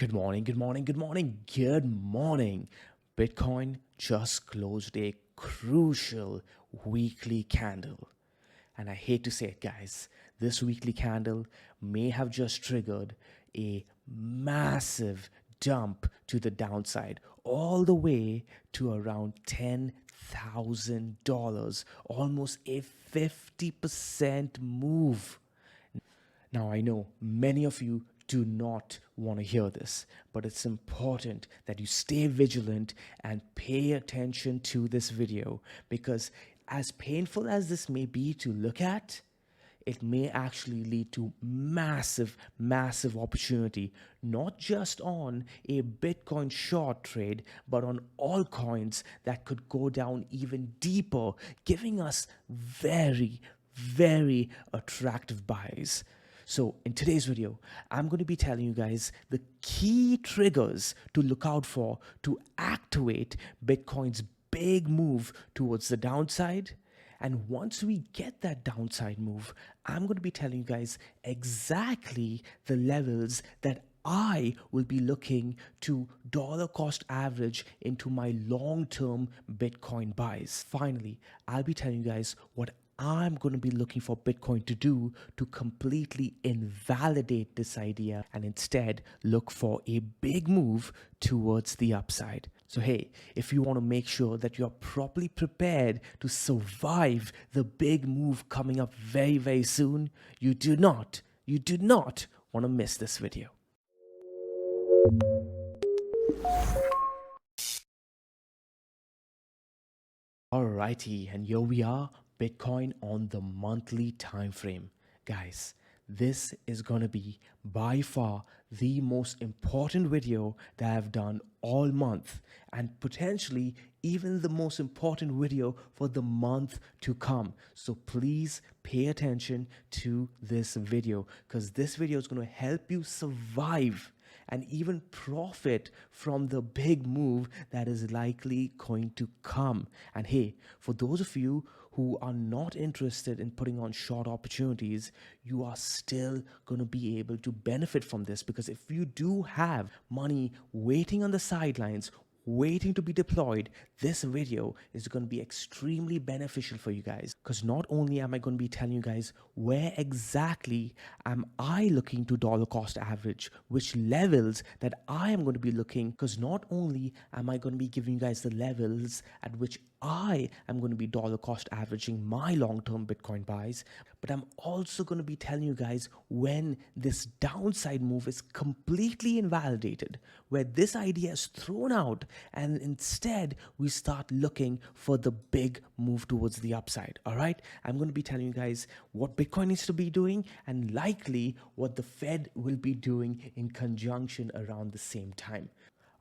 Good morning, good morning, good morning, good morning. Bitcoin just closed a crucial weekly candle. And I hate to say it, guys, this weekly candle may have just triggered a massive dump to the downside, all the way to around $10,000, almost a 50% move. Now, I know many of you do not want to hear this, but it's important that you stay vigilant and pay attention to this video because, as painful as this may be to look at, it may actually lead to massive, massive opportunity, not just on a Bitcoin short trade, but on all coins that could go down even deeper, giving us very, very attractive buys. So in today's video, I'm going to be telling you guys the key triggers to look out for to activate Bitcoin's big move towards the downside. And once we get that downside move, I'm going to be telling you guys exactly the levels that I will be looking to dollar cost average into my long-term Bitcoin buys. Finally, I'll be telling you guys what I'm going to be looking for Bitcoin to do to completely invalidate this idea and instead look for a big move towards the upside. So, hey, if you want to make sure that you're properly prepared to survive the big move coming up very, very soon, you do not want to miss this video. Alrighty, and here we are, Bitcoin on the monthly time frame. Guys, this is going to be by far the most important video that I've done all month and potentially even the most important video for the month to come. So please pay attention to this video because this video is going to help you survive and even profit from the big move that is likely going to come. And hey, for those of you who are not interested in putting on short opportunities, you are still going to be able to benefit from this because if you do have money waiting on the sidelines, waiting to be deployed, this video is going to be extremely beneficial for you guys because not only am I going to be telling you guys where exactly am I looking to dollar cost average, which levels that I am going to be looking, because not only am I going to be giving you guys the levels at which I am going to be dollar cost averaging my long-term Bitcoin buys, but I'm also going to be telling you guys when this downside move is completely invalidated, where this idea is thrown out and instead we start looking for the big move towards the upside. All right, I'm going to be telling you guys what Bitcoin needs to be doing and likely what the Fed will be doing in conjunction around the same time.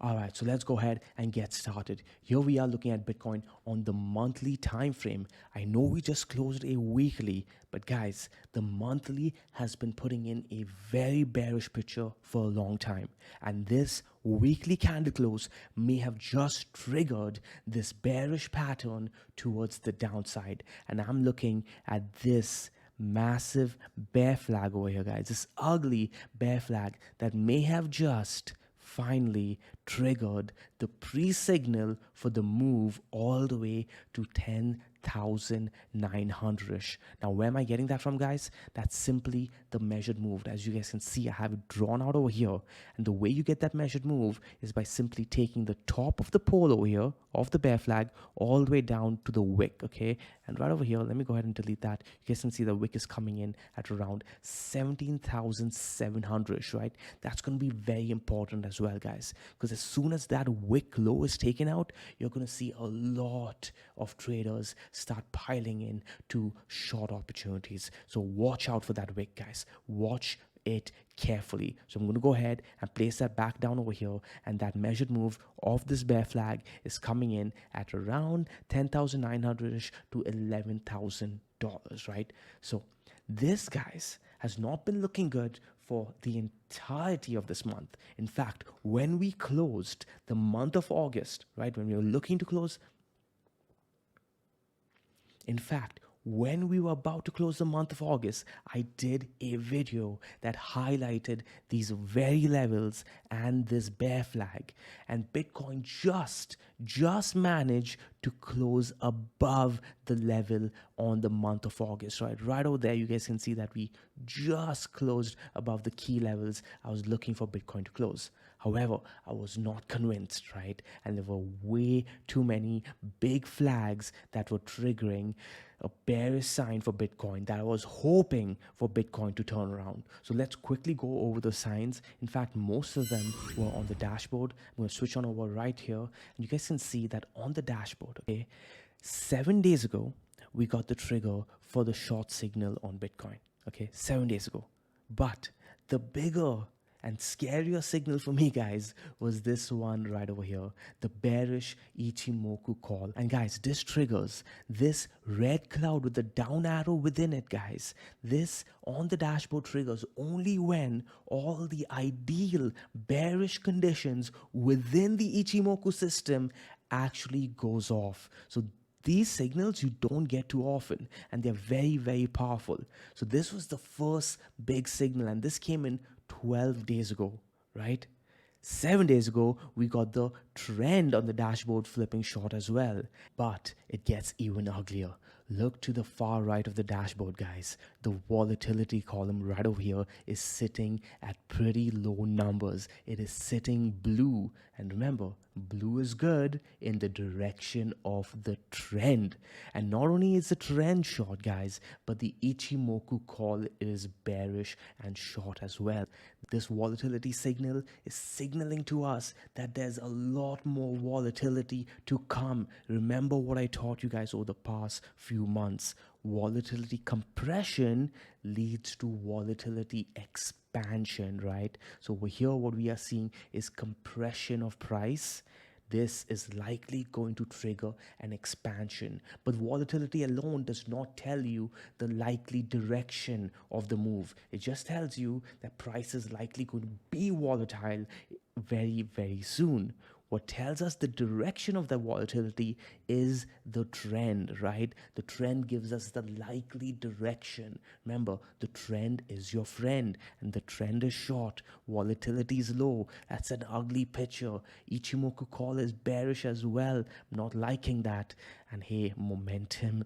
All right, so let's go ahead and get started. Here we are looking at Bitcoin on the monthly time frame. I know we just closed a weekly, but guys, the monthly has been putting in a very bearish picture for a long time. And this weekly candle close may have just triggered this bearish pattern towards the downside. And I'm looking at this massive bear flag over here, guys. This ugly bear flag that may have just finally triggered the pre-signal for the move all the way to 10,900-ish. Now, where am I getting that from, guys? That's simply the measured move. As you guys can see, I have it drawn out over here. And the way you get that measured move is by simply taking the top of the pole over here, of the bear flag, all the way down to the wick, okay? And right over here, let me go ahead and delete that. You guys can see the wick is coming in at around 17,700-ish, right? That's going to be very important as well, guys, because as soon as that wick low is taken out, you're going to see a lot of traders start piling in to short opportunities. So watch out for that wick, guys. Watch it carefully. So I'm going to go ahead and place that back down over here, and that measured move of this bear flag is coming in at around 10,900-ish to $11,000, right? So this, guys, has not been looking good for the entirety of this month. In fact, when we closed the month of August, right, when we were looking to close, in fact, when we were about to close the month of August, I did a video that highlighted these very levels and this bear flag. And Bitcoin just managed to close above the level on the month of August, right? Right over there, you guys can see that we just closed above the key levels I was looking for Bitcoin to close. However, I was not convinced, right? And there were way too many big flags that were triggering a bearish sign for Bitcoin that I was hoping for Bitcoin to turn around. So let's quickly go over the signs. In fact, most of them were on the dashboard. I'm going to switch on over right here, and you guys can see that on the dashboard, okay, 7 days ago, we got the trigger for the short signal on Bitcoin, okay, 7 days ago. But the bigger and scarier signal for me, guys, was this one right over here, the bearish Ichimoku call. And guys, this triggers this red cloud with the down arrow within it, guys. This on the dashboard triggers only when all the ideal bearish conditions within the Ichimoku system actually goes off. So these signals you don't get too often, and they're very, very powerful. So this was the first big signal, and this came in 12 days ago, right? 7 days ago, we got the trend on the dashboard flipping short as well. But it gets even uglier. Look to the far right of the dashboard, guys. The volatility column right over here is sitting at pretty low numbers. It is sitting blue. And remember, blue is good in the direction of the trend. And not only is the trend short, guys, but the Ichimoku call is bearish and short as well. This volatility signal is signaling to us that there's a lot more volatility to come. Remember what I taught you guys over the past few months. Volatility compression leads to volatility expansion, right? So over here, what we are seeing is compression of price. This is likely going to trigger an expansion. But volatility alone does not tell you the likely direction of the move. It just tells you that price is likely going to be volatile very, very soon. What tells us the direction of the volatility is the trend, right? The trend gives us the likely direction. Remember, the trend is your friend, and the trend is short. Volatility is low. That's an ugly picture. Ichimoku call is bearish as well. I'm not liking that. And hey, momentum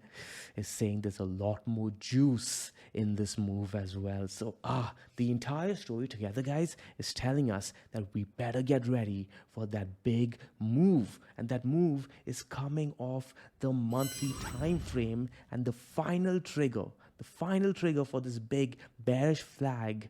is saying there's a lot more juice in this move as well. So the entire story together, guys, is telling us that we better get ready for that big move. And that move is coming off the monthly time frame, and the final trigger for this big bearish flag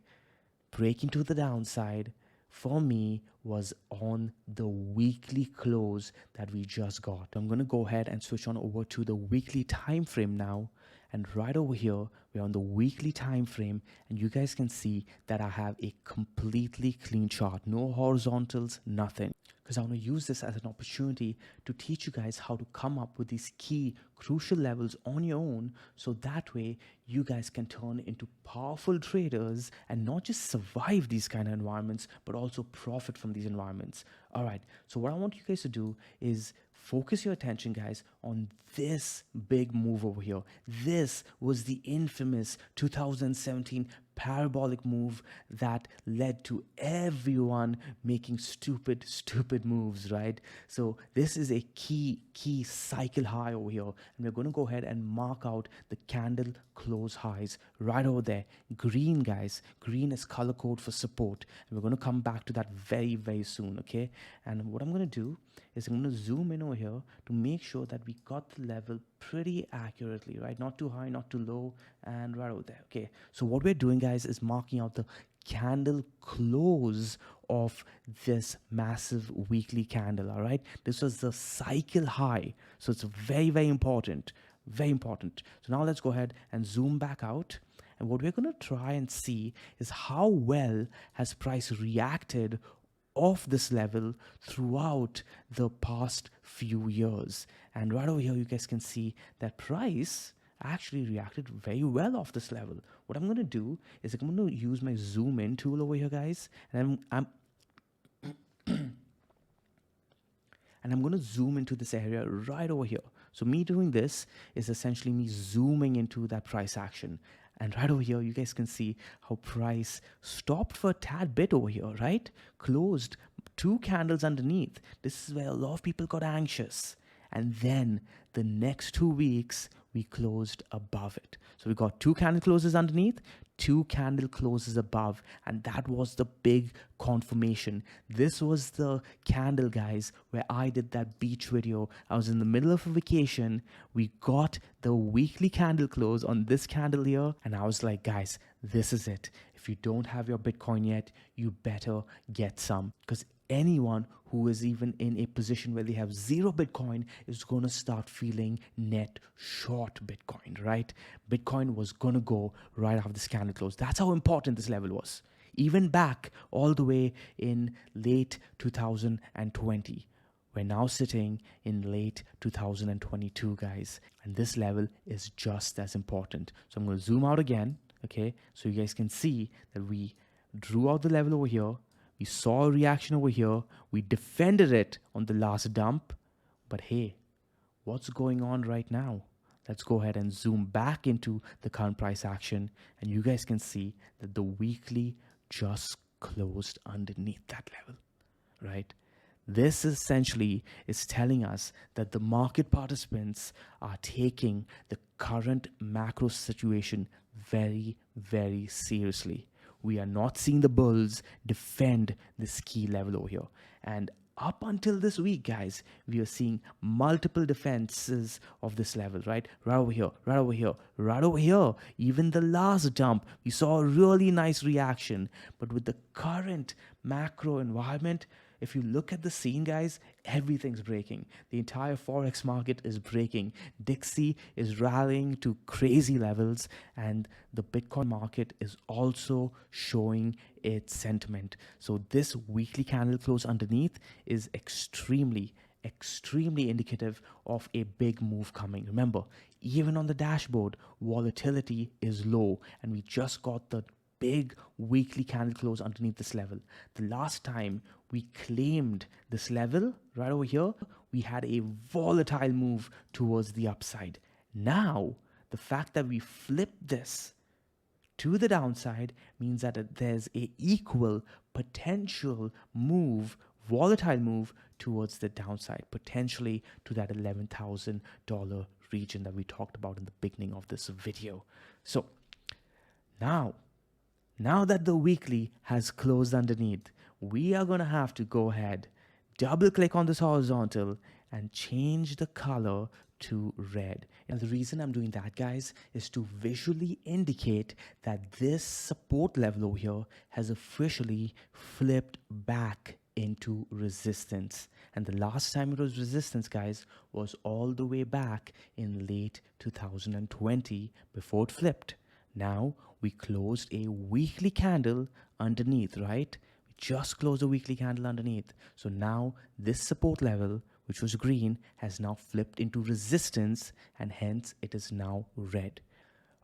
breaking to the downside for me was on the weekly close that we just got. I'm going to go ahead and switch on over to the weekly time frame now. And right over here, we're on the weekly time frame, and you guys can see that I have a completely clean chart. No horizontals, nothing. Because I want to use this as an opportunity to teach you guys how to come up with these key crucial levels on your own, so that way you guys can turn into powerful traders and not just survive these kind of environments, but also profit from these environments. All right, so what I want you guys to do is focus your attention, guys, on this big move over here. This was the infamous 2017 parabolic move that led to everyone making stupid moves, right? So this is a key cycle high over here, and we're going to go ahead and mark out the candle close highs right over there. Green, guys, green is color code for support, and we're going to come back to that very, very soon, okay? And what I'm going to do is I'm going to zoom in over here to make sure that we got the level pretty accurately, right? Not too high, not too low, and right over there. Okay, so what we're doing, guys, is marking out the candle close of this massive weekly candle. All right, this was the cycle high, so it's very, very important, very important. So now let's go ahead and zoom back out. And what we're going to try and see is how well has price reacted of this level throughout the past few years. And right over here, you guys can see that price actually reacted very well off this level. What I'm going to do is I'm going to use my zoom in tool over here, guys, and I'm and I'm going to zoom into this area right over here. So me doing this is essentially me zooming into that price action. And right over here, you guys can see how price stopped for a tad bit over here, right? Closed 2 candles underneath. This is where a lot of people got anxious. And then the next 2 weeks, we closed above it. So we got 2 candle closes underneath, 2 candle closes above, and that was the big confirmation. This was the candle, guys, where I did that beach video. I was in the middle of a vacation. We got the weekly candle close on this candle here, and I was like, guys, this is it. If you don't have your Bitcoin yet, you better get some, because anyone who is even in a position where they have 0 Bitcoin is going to start feeling net short Bitcoin, right? Bitcoin was going to go right after this candle close. That's how important this level was. Even back all the way in late 2020. We're now sitting in late 2022, guys. And this level is just as important. So I'm going to zoom out again, okay? So you guys can see that we drew out the level over here. We saw a reaction over here. We defended it on the last dump. But hey, what's going on right now? Let's go ahead and zoom back into the current price action. And you guys can see that the weekly just closed underneath that level, right? This essentially is telling us that the market participants are taking the current macro situation very, very seriously. We are not seeing the bulls defend this key level over here. And up until this week, guys, we are seeing multiple defenses of this level, right? Right over here, right over here, right over here. Even the last dump, we saw a really nice reaction. But with the current macro environment, if you look at the scene, guys, everything's breaking. The entire Forex market is breaking. Dixie is rallying to crazy levels, and the Bitcoin market is also showing its sentiment. So this weekly candle close underneath is extremely indicative of a big move coming. Remember, even on the dashboard, volatility is low, and we just got the big weekly candle close underneath this level. The last time we claimed this level right over here, we had a volatile move towards the upside. Now, the fact that we flipped this to the downside means that there's a equal potential move, volatile move towards the downside, potentially to that $11,000 region that we talked about in the beginning of this video. So now that the weekly has closed underneath, we are going to have to go ahead, double click on this horizontal and change the color to red. And the reason I'm doing that, guys, is to visually indicate that this support level over here has officially flipped back into resistance. And the last time it was resistance, guys, was all the way back in late 2020 before it flipped. Now we closed a weekly candle underneath, right? We just closed a weekly candle underneath. So now this support level, which was green, has now flipped into resistance, and hence it is now red.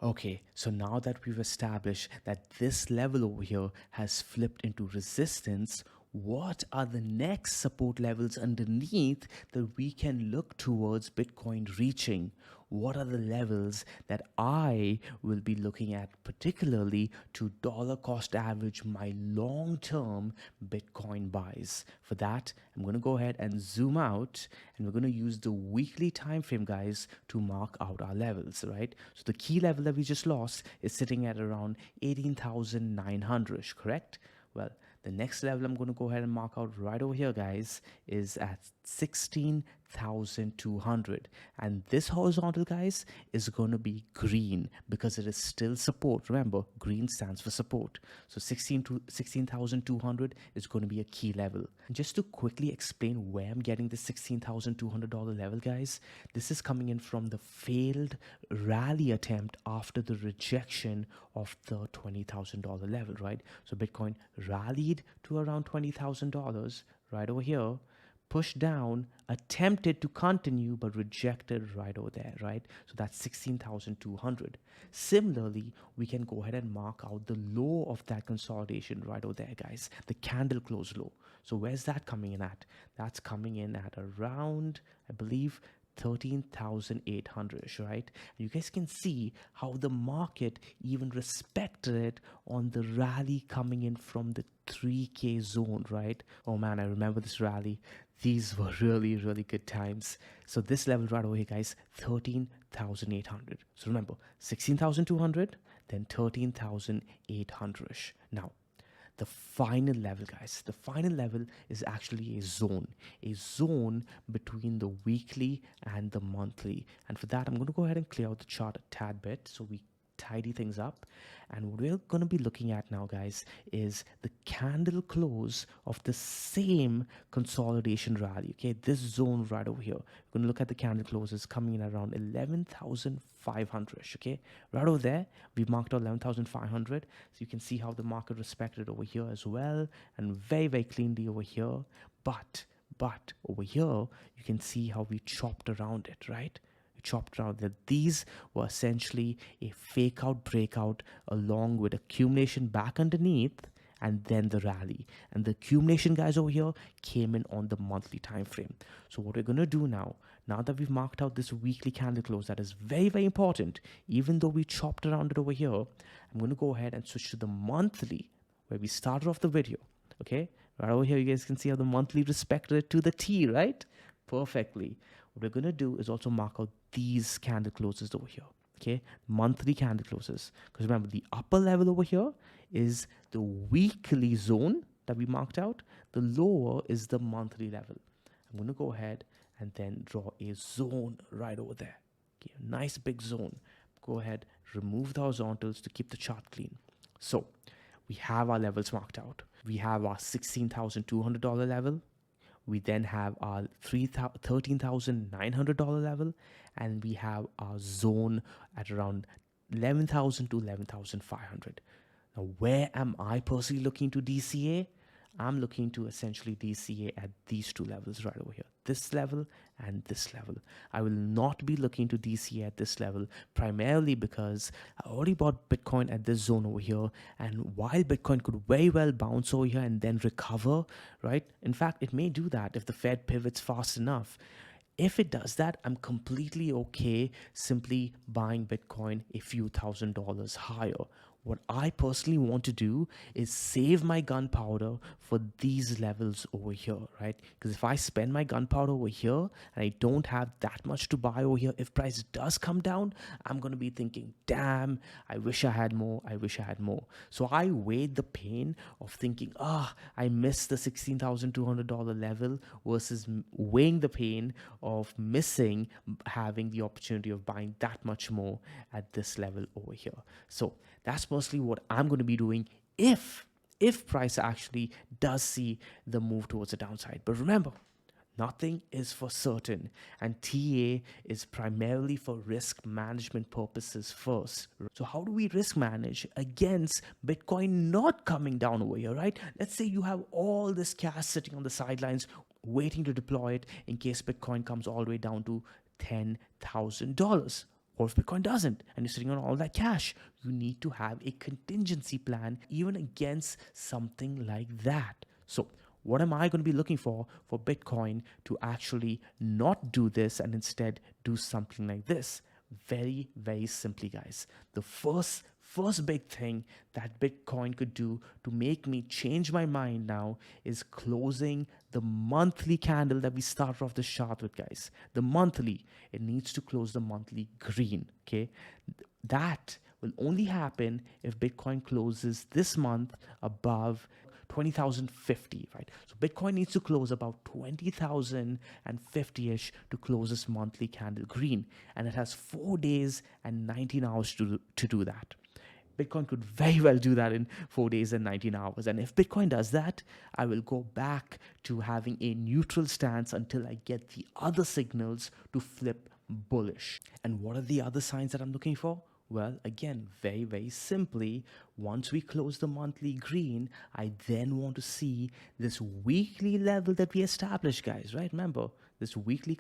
Okay, so now that we've established that this level over here has flipped into resistance, what are the next support levels underneath that we can look towards Bitcoin reaching? What are the levels that I will be looking at, particularly to dollar cost average my long-term Bitcoin buys? For that, I'm going to go ahead and zoom out, and we're going to use the weekly time frame, guys, to mark out our levels, right? So the key level that we just lost is sitting at around 18,900, correct? Well, the next level I'm going to go ahead and mark out right over here, guys, is at 16,200. And this horizontal, guys, is going to be green because it is still support. Remember, green stands for support. So 16,200 is going to be a key level. And just to quickly explain where I'm getting the $16,200 level, guys, this is coming in from the failed rally attempt after the rejection of the $20,000 level, right? So Bitcoin rallied to around $20,000 right over here, pushed down, attempted to continue, but rejected right over there, right? So that's 16,200. Similarly, we can go ahead and mark out the low of that consolidation right over there, guys, the candle close low. So where's that coming in at? That's coming in at around, I believe, 13,800, right? And you guys can see how the market even respected it on the rally coming in from the 3K zone, right? Oh man, I remember this rally. These were really, really good times. So this level right over here, guys, 13,800. So remember, 16,200, then 13,800. Now, the final level, guys, the final level is actually a zone between the weekly and the monthly. And for that, I'm going to go ahead and clear out the chart a tad bit so we tidy things up. And what we're going to be looking at now, guys, is the candle close of the same consolidation rally. Okay, this zone right over here, we're going to look at the candle closes coming in around 11,500. Okay, right over there we marked out 11,500, so you can see how the market respected over here as well, and very, very cleanly over here. But over here you can see how we chopped around it, right? Chopped around that. These were essentially a fake out breakout along with accumulation back underneath and then the rally. And the accumulation, guys, over here came in on the monthly time frame. So what we're going to do now that we've marked out this weekly candle close, that is very, very important, even though we chopped around it over here, I'm going to go ahead and switch to the monthly where we started off the video. Okay, right over here you guys can see how the monthly respected it to the T, right? Perfectly. What we're going to do is also mark out these candle closes over here. Okay, monthly candle closes, because remember the upper level over here is the weekly zone that we marked out, the lower is the monthly level. I'm going to go ahead and then draw a zone right over there. Okay, a nice big zone. Go ahead, remove the horizontals to keep the chart clean. So we have our levels marked out. We have our $16,200 level. We then have our $13,900 level, and we have our zone at around 11,000 to 11,500. Now, where am I personally looking to DCA? I'm looking to essentially DCA at these two levels right over here, this level and this level. I will not be looking to DCA at this level, primarily because I already bought Bitcoin at this zone over here, and while Bitcoin could very well bounce over here and then recover, right? In fact, it may do that if the Fed pivots fast enough. If it does that, I'm completely okay simply buying Bitcoin a few $1,000s higher. What I personally want to do is save my gunpowder for these levels over here, right? Because if I spend my gunpowder over here and I don't have that much to buy over here, if price does come down, I'm going to be thinking, damn, I wish I had more. I wish I had more. So I weighed the pain of thinking, I missed the $16,200 level versus weighing the pain of missing having the opportunity of buying that much more at this level over here. So that's mostly what I'm going to be doing if price actually does see the move towards the downside. But remember, nothing is for certain, and TA is primarily for risk management purposes first. So how do we risk manage against Bitcoin not coming down over here, right? Let's say you have all this cash sitting on the sidelines waiting to deploy it in case Bitcoin comes all the way down to $10,000. Or if Bitcoin doesn't and you're sitting on all that cash, you need to have a contingency plan even against something like that. So what am I going to be looking for Bitcoin to actually not do this and instead do something like this? Very, very simply, guys. The first big thing that Bitcoin could do to make me change my mind now is closing the monthly candle that we started off the chart with, guys. The monthly, it needs to close the monthly green, okay? That will only happen if Bitcoin closes this month above 20,050, right? So Bitcoin needs to close about 20,050-ish to close this monthly candle green, and it has 4 days and 19 hours to do that. Bitcoin could very well do that in 4 days and 19 hours. And if Bitcoin does that, I will go back to having a neutral stance until I get the other signals to flip bullish. And what are the other signs that I'm looking for? Well, again, very simply, once we close the monthly green, I then want to see this weekly level that we established, guys, right? Remember, this weekly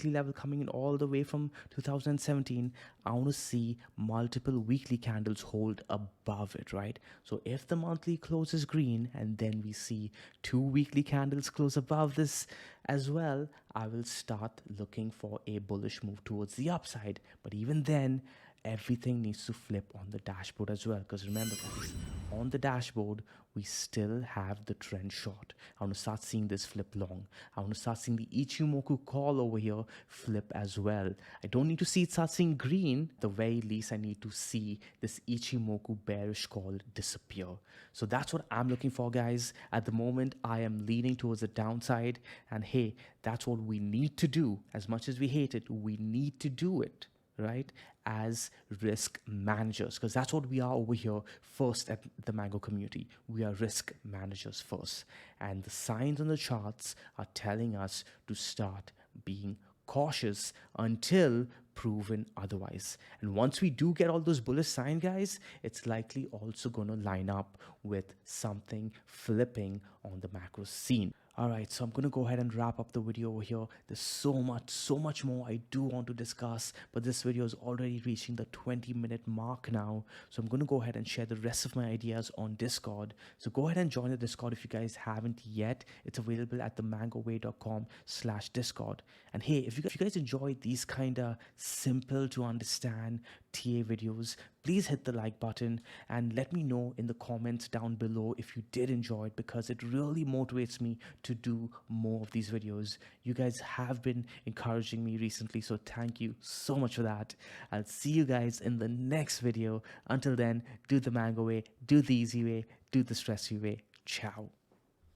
level coming in all the way from 2017. I want to see multiple weekly candles hold above it, right? So if the monthly closes green and then we see two weekly candles close above this as well, I will start looking for a bullish move towards the upside. But even then, everything needs to flip on the dashboard as well, because remember guys, on the dashboard we still have the trend short. I want to start seeing this flip long. I want to start seeing the Ichimoku call over here flip as well. I don't need to see it start seeing green. At the very least, I need to see this Ichimoku bearish call disappear. So that's what I'm looking for, guys. At the moment, I am leaning towards the downside, and hey, that's what we need to do. As much as we hate it, we need to do it, right, as risk managers, because that's what we are over here first at the Mango community. We are risk managers first, and the signs on the charts are telling us to start being cautious until proven otherwise. And once we do get all those bullish signs, guys, it's likely also going to line up with something flipping on the macro scene. All right, so I'm going to go ahead and wrap up the video over here. There's so much more I do want to discuss, but this video is already reaching the 20-minute mark now. So I'm going to go ahead and share the rest of my ideas on Discord. So go ahead and join the Discord if you guys haven't yet. It's available at themangoway.com/Discord. And hey, if you guys enjoy these kind of simple to understand TA videos, please hit the like button and let me know in the comments down below if you did enjoy it, because it really motivates me to do more of these videos. You guys have been encouraging me recently, so thank you so much for that. I'll see you guys in the next video. Until then, do the Mango way, do the easy way, do the stress-free way. Ciao.